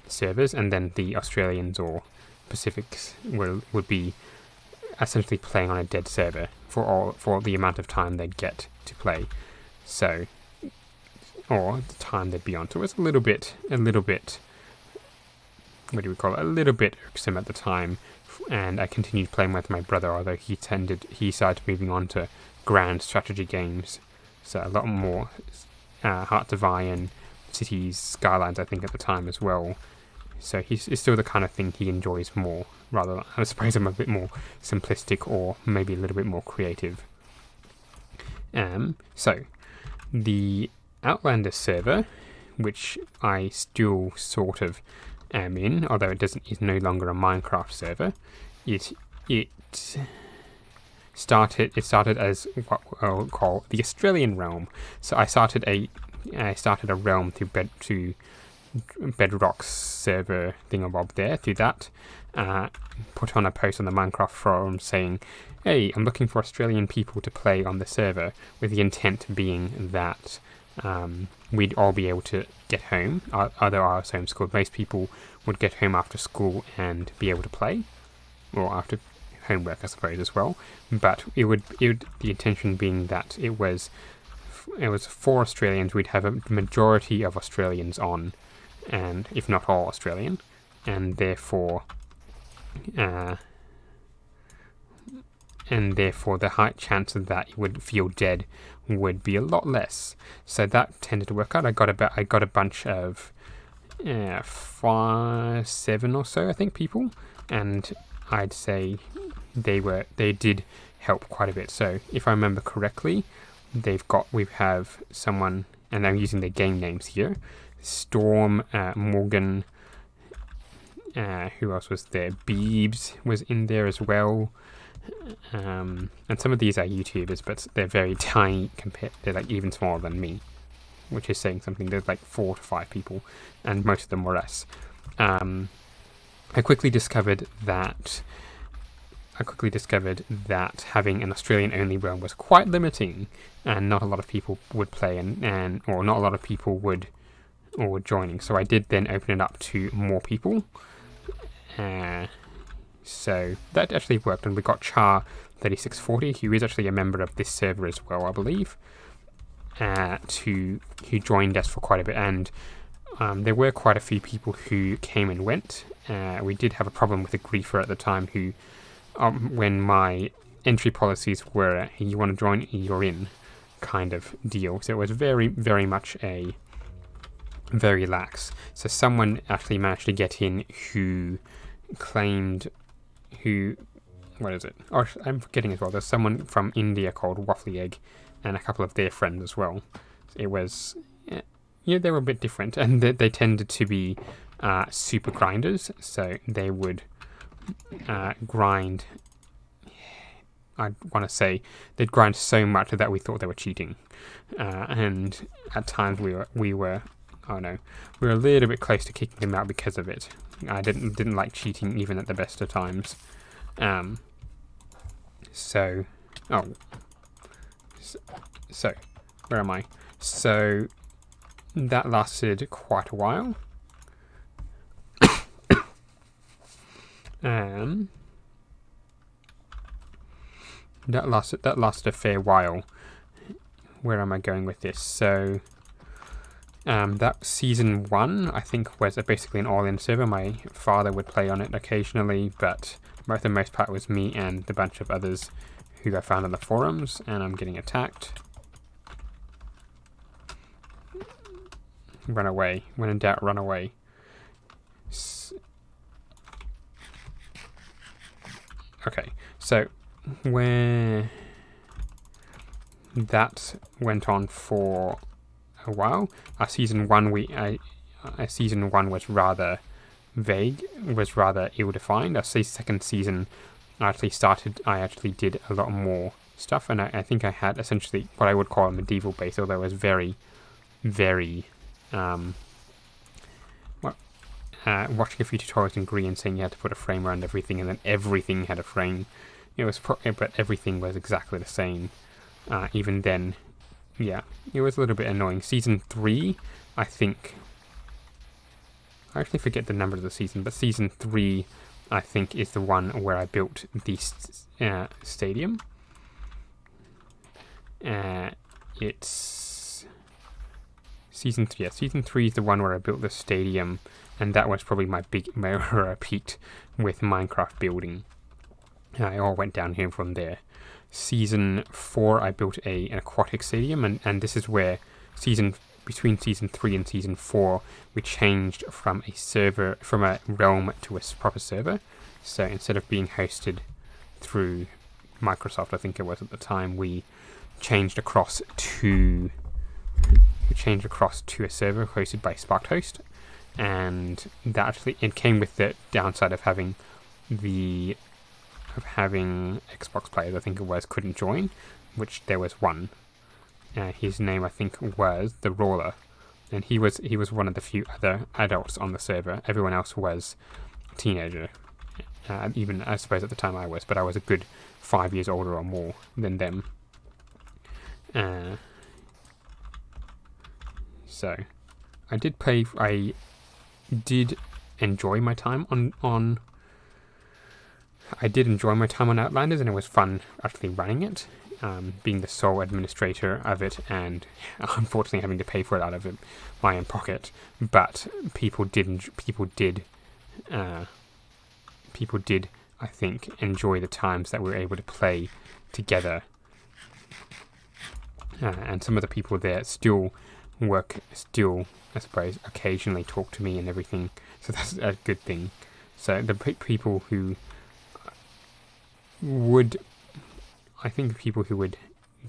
servers, and then the Australians or Pacifics would be essentially playing on a dead server for the amount of time they'd get to play. So, or the time they'd be on. So it was a little bit, what do we call it? A little bit irksome at the time. And I continued playing with my brother, although he started moving on to grand strategy games. So a lot more Hearts of Iron, Cities, Skylines, I think, at the time as well. So it's still the kind of thing he enjoys more, rather than, I suppose I'm a bit more simplistic or maybe a little bit more creative. So, the Outlander server, which I still sort of am in, although it's no longer a Minecraft server, it started as what I'll call the Australian realm. So I started a realm through Bedrock's server thingamabob there, through that. Put on a post on the Minecraft forum saying, hey, I'm looking for Australian people to play on the server, with the intent being that we'd all be able to get home. Although I was homeschooled, most people would get home after school and be able to play, or after homework, I suppose, as well. But the intention being that it was for Australians. We'd have a majority of Australians on, and if not all Australian, and therefore the high chance that it would feel dead would be a lot less. So that tended to work out. I got a bunch of 7 or so, I think, people, and I'd say they did help quite a bit. So if I remember correctly, we have someone, and I'm using their game names here, Storm, Morgan, who else was there? Beebs was in there as well. And some of these are YouTubers, but they're very tiny they're like even smaller than me, which is saying something. There's like 4 to 5 people, and most of them were us. I quickly discovered that having an Australian-only realm was quite limiting, and not a lot of people would play, or not a lot of people would joining. So I did then open it up to more people. So that actually worked, and we got Char3640, who is actually a member of this server as well, I believe, who joined us for quite a bit, and there were quite a few people who came and went. We did have a problem with a griefer at the time who, when my entry policies were, you want to join, you're in, kind of deal. So it was very, very much very lax. So someone actually managed to get in who claimed, what is it? Oh, I'm forgetting as well. There's someone from India called Waffly Egg, and a couple of their friends as well. It was, they were a bit different, and they tended to be super grinders. So they would grind. I want to say they'd grind so much that we thought they were cheating, and at times we were a little bit close to kicking them out because of it. I didn't like cheating even at the best of times. So where am I? So that lasted quite a while. That lasted a fair while. Where am I going with this? So that season 1, I think, was basically an all-in server. My father would play on it occasionally, but for the most part it was me and a bunch of others who I found on the forums. And I'm getting attacked. Run away. When in doubt, run away. Okay, so where that went on for a while. Season 1 was rather vague, was rather ill-defined. I say second season I actually did a lot more stuff, and I think I had essentially what I would call a medieval base, although it was very, very watching a few tutorials in Green saying you had to put a frame around everything, and then everything had a frame. it was but everything was exactly the same. Even then, yeah, it was a little bit annoying. Season 3, I think, I actually forget the number of the season, but season 3, I think, is the one where I built the stadium. It's season 3. Yeah, season 3 is the one where I built the stadium, and that was probably where I peaked with Minecraft building. It all went down here from there. Season 4, I built an aquatic stadium, and this is where between season 3 and season 4, we changed from a realm to a proper server. So instead of being hosted through Microsoft, I think it was at the time, we changed across to a server hosted by SparkHost, and that actually it came with the downside of having Xbox players, I think it was, couldn't join, which there was one. His name, I think, was the Roller, and he was one of the few other adults on the server. Everyone else was a teenager. Even I suppose at the time I was, but I was a good 5 years older or more than them. So I did enjoy my time on Outlanders, and it was fun actually running it, being the sole administrator of it, and unfortunately having to pay for it out of my own pocket. But people did, I think, enjoy the times that we were able to play together. And some of the people there still, I suppose, occasionally talk to me and everything. So that's a good thing. So the people who would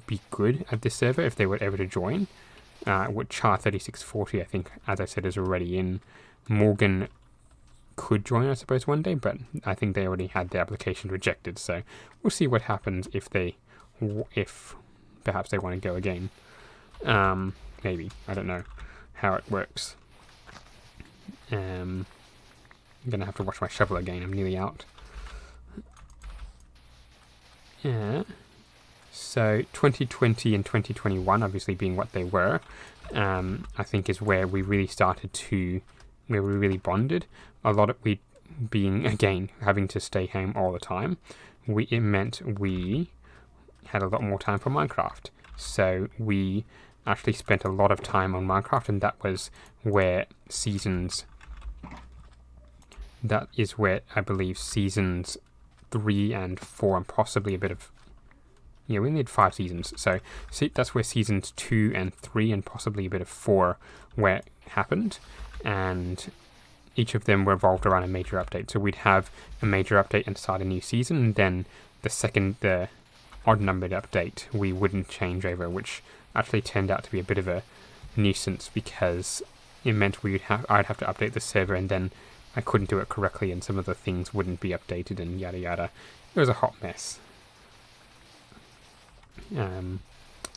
be good at this server if they were ever to join, would Char3640, I think, as I said, is already in. Morgan could join, I suppose, one day, but I think they already had their application rejected. So we'll see what happens if perhaps they want to go again. Maybe. I don't know how it works. I'm going to have to watch my shovel again. I'm nearly out. Yeah. So 2020 and 2021, obviously being what they were, I think is where we really where we really bonded. A lot of having to stay home all the time. It meant we had a lot more time for Minecraft. So we actually spent a lot of time on Minecraft, and that is where I believe seasons 3 and 4 and possibly a bit of, we only had 5 seasons, so that's where seasons 2 and 3 and possibly a bit of 4 where it happened, and each of them revolved around a major update. So we'd have a major update and start a new season, and then the odd numbered update we wouldn't change over, which actually turned out to be a bit of a nuisance because it meant I'd have to update the server, and then I couldn't do it correctly, and some of the things wouldn't be updated, and yada yada. It was a hot mess.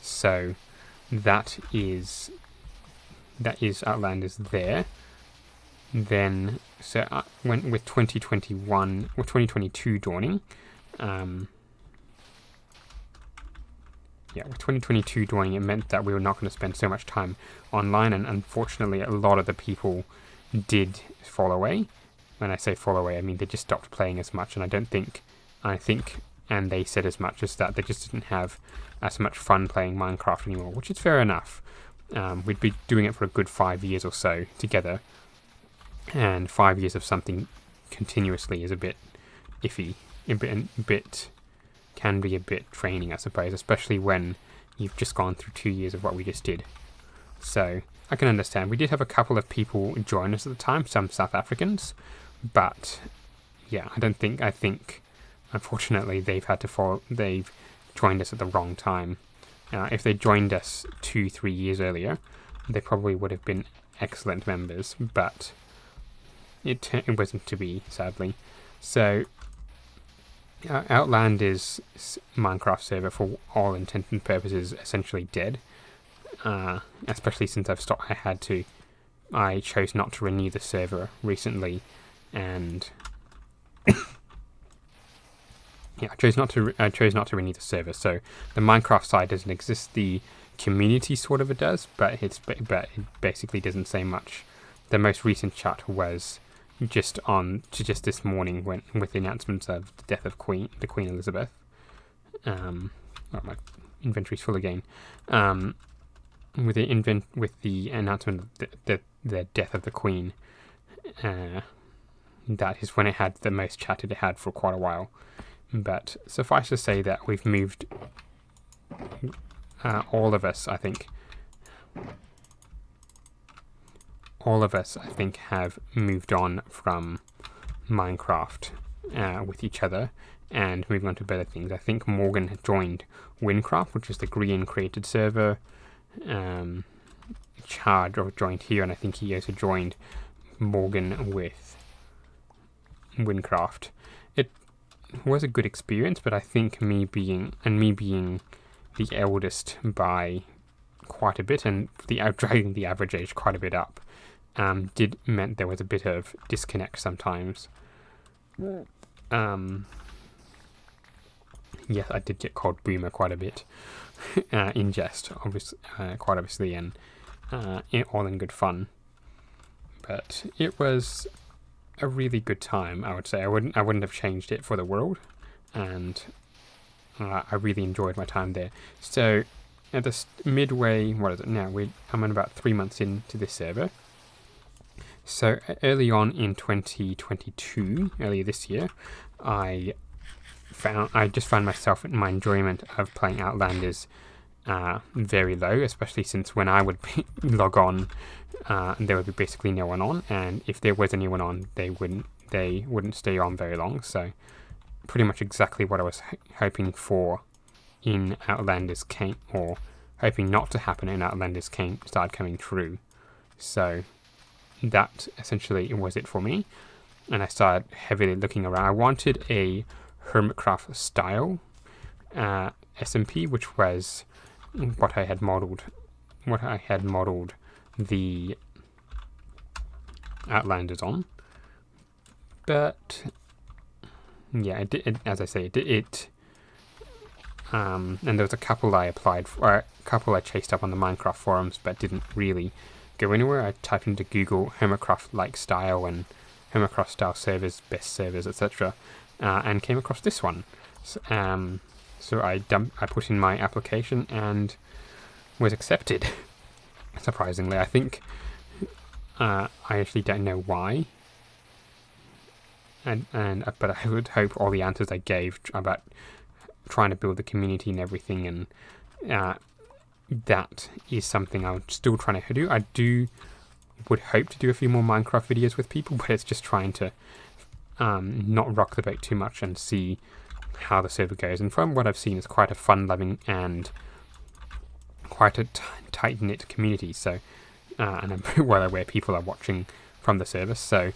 So that is Outlanders there. Then so I went with 2022 dawning. With 2022 dawning, it meant that we were not going to spend so much time online, and unfortunately a lot of the people did fall away. When I say fall away, I mean they just stopped playing as much, and and they said as much as that they just didn't have as much fun playing Minecraft anymore, which is fair enough. We'd be doing it for a good 5 years or so together, and 5 years of something continuously is a bit iffy, can be a bit draining, I suppose, especially when you've just gone through 2 years of what we just did. So I can understand. We did have a couple of people join us at the time, some South Africans, but yeah, I think unfortunately they've joined us at the wrong time. If they joined us 2-3 years earlier, they probably would have been excellent members, but it wasn't to be, sadly. So Outlanders Minecraft server, for all intents and purposes, essentially dead. Especially since I chose not to renew the server recently, and yeah, I chose not to renew the server. So the Minecraft side doesn't exist. The community sort of it does, but it basically doesn't say much. The most recent chat was just this morning with the announcements of the death of Queen Elizabeth. Oh, my inventory's full again. With the announcement of the death of the Queen, that is when it had the most chat it had for quite a while. But suffice to say that we've moved, all of us, I think, have moved on from Minecraft with each other and moving on to better things. I think Morgan had joined Wincraft, which is the Grian created server. Charge joined here, and I think he also joined Morgan with Wincraft. It was a good experience, but I think me being the eldest by quite a bit and dragging the average age quite a bit up, meant there was a bit of disconnect sometimes. Yes, I did get called boomer quite a bit in jest, quite obviously, and all in good fun. But it was a really good time, I would say. I wouldn't have changed it for the world, and I really enjoyed my time there. So at the midway, what is it now? I'm in about 3 months into this server. So early on in 2022, earlier this year, I just found myself in my enjoyment of playing Outlanders very low, especially since when I would log on, there would be basically no one on, and if there was anyone on, they wouldn't stay on very long. So pretty much exactly what I was hoping for in Outlanders or hoping not to happen in Outlanders started coming true. So that essentially was it for me, and I started heavily looking around. I wanted a Hermitcraft style SMP, which was what I had modeled the Outlanders on. But yeah, as I say, and there was a couple I applied for, a couple I chased up on the Minecraft forums, but didn't really go anywhere. I typed into Google Hermitcraft-like style and Hermitcraft style servers, best servers, etc., and came across this one. So I put in my application and was accepted. Surprisingly, I think I actually don't know why. But I would hope all the answers I gave about trying to build the community and everything, and that is something I'm still trying to do. Would hope to do a few more Minecraft videos with people, but it's just trying to not rock the boat too much and see how the server goes. And from what I've seen, it's quite a fun-loving and quite a tight-knit community. So, and I'm well aware people are watching from the server. So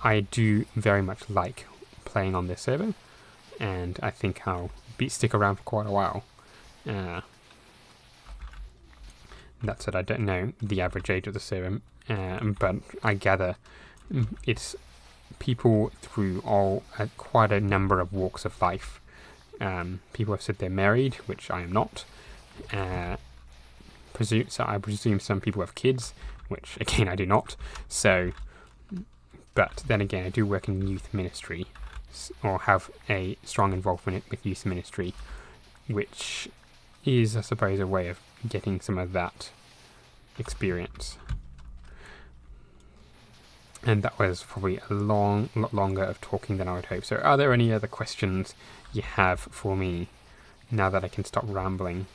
I do very much like playing on this server, and I think I'll stick around for quite a while. That said, I don't know the average age of the server, but I gather it's people through quite a number of walks of life. People have said they're married, which I am not. So I presume some people have kids, which again I do not. So, but then again, I do work in youth ministry, or have a strong involvement with youth ministry, which is, I suppose, a way of getting some of that experience. And that was probably a lot longer of talking than I would hope. So are there any other questions you have for me now that I can stop rambling?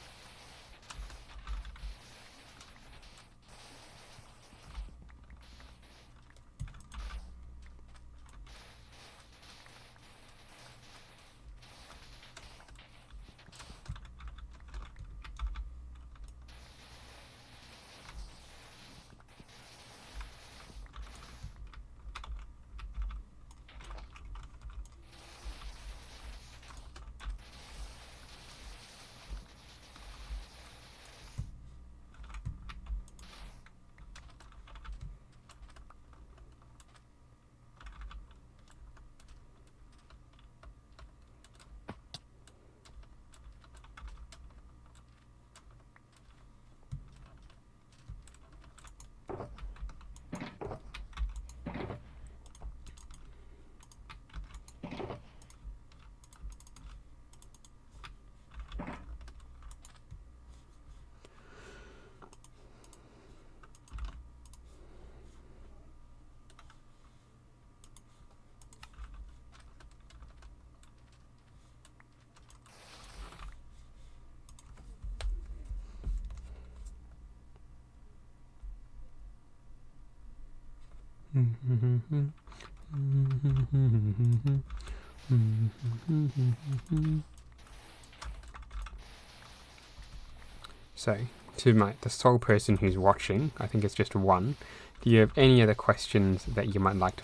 So, to the sole person who's watching, I think it's just one. Do you have any other questions that you might like to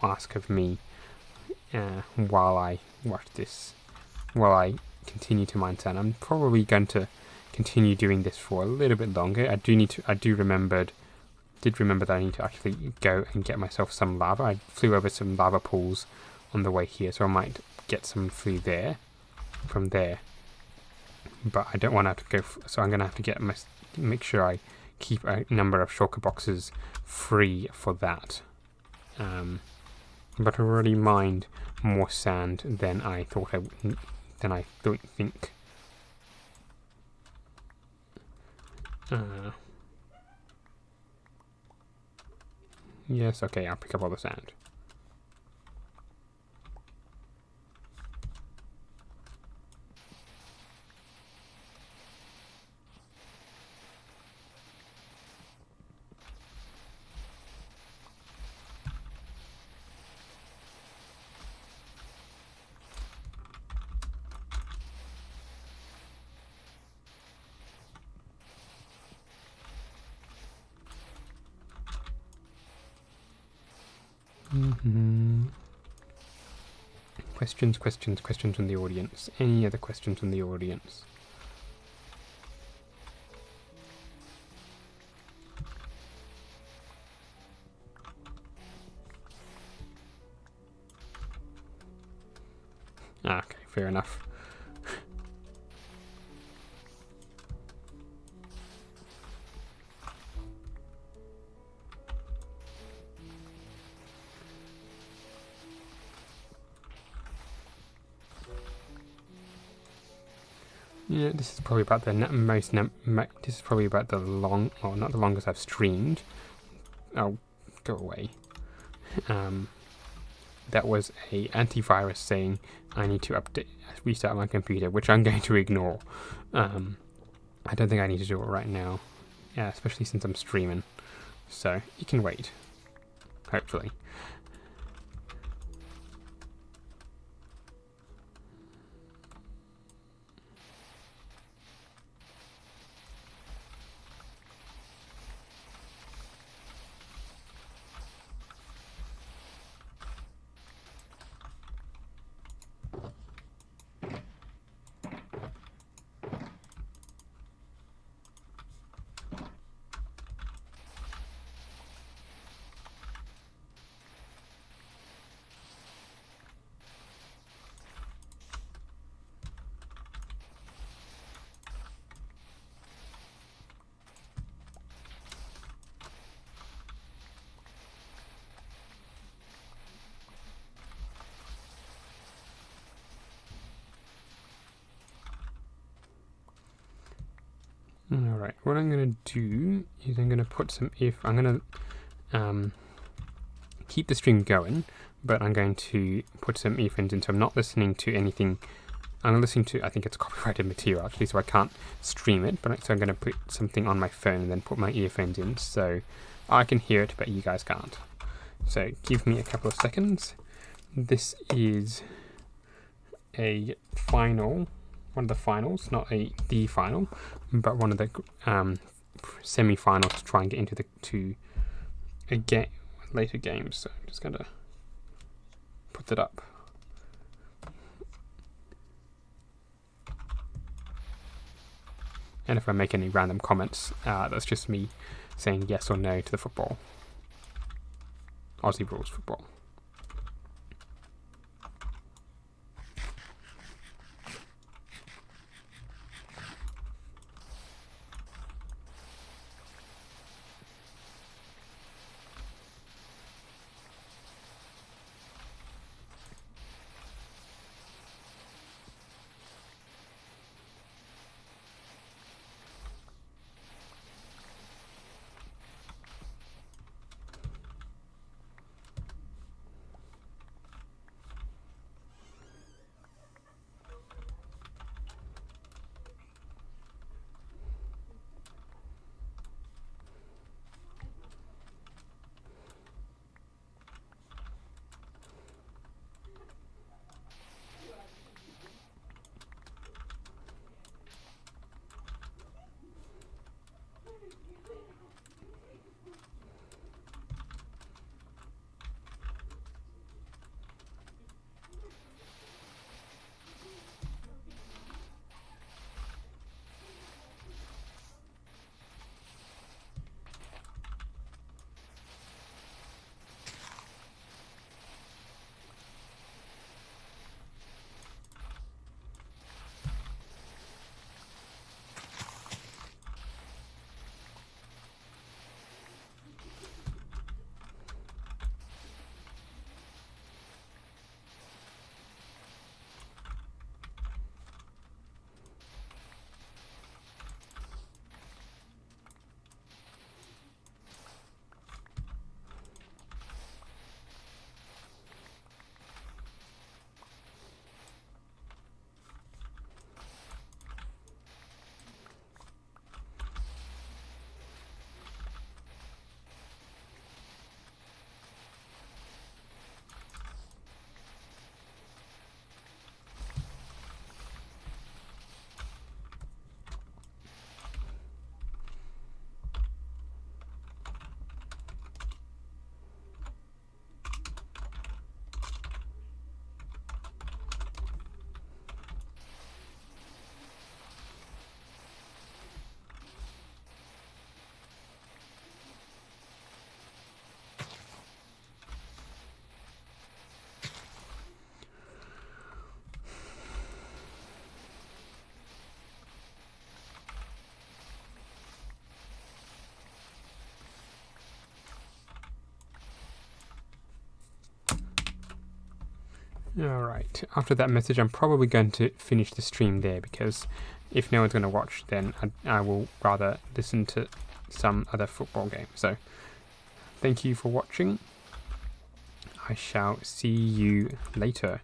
ask of me while I watch this? While I continue to mine sand, I'm probably going to continue doing this for a little bit longer. I did remember that I need to actually go and get myself some lava. I flew over some lava pools on the way here, so I might get some from there. But I don't want to have to go, so I'm going to have to make sure I keep a number of shulker boxes free for that. But I already mined more sand than I thought I think. Yes, okay, I'll pick up all the sand. Questions from the audience. Any other questions from the audience? Okay, fair enough. Yeah, this is probably about the this is probably about the not the longest I've streamed. Oh, go away. That was a antivirus saying I need to restart my computer, which I'm going to ignore. I don't think I need to do it right now. Yeah, especially since I'm streaming. So, you can wait. Hopefully. Alright, what I'm going to do is I'm going to put some I'm going to keep the stream going, but I'm going to put some earphones in, so I'm not listening to anything. I'm listening to, I think it's copyrighted material actually, so I can't stream it, but so I'm going to put something on my phone and then put my earphones in, so I can hear it, but you guys can't. So give me a couple of seconds. This is one of the finals, not the final, but one of the semi-finals to try and get into later games. So I'm just going to put that up. And if I make any random comments, that's just me saying yes or no to the football. Aussie rules football. Alright, after that message I'm probably going to finish the stream there, because if no one's going to watch, then I will rather listen to some other football game. So, thank you for watching. I shall see you later.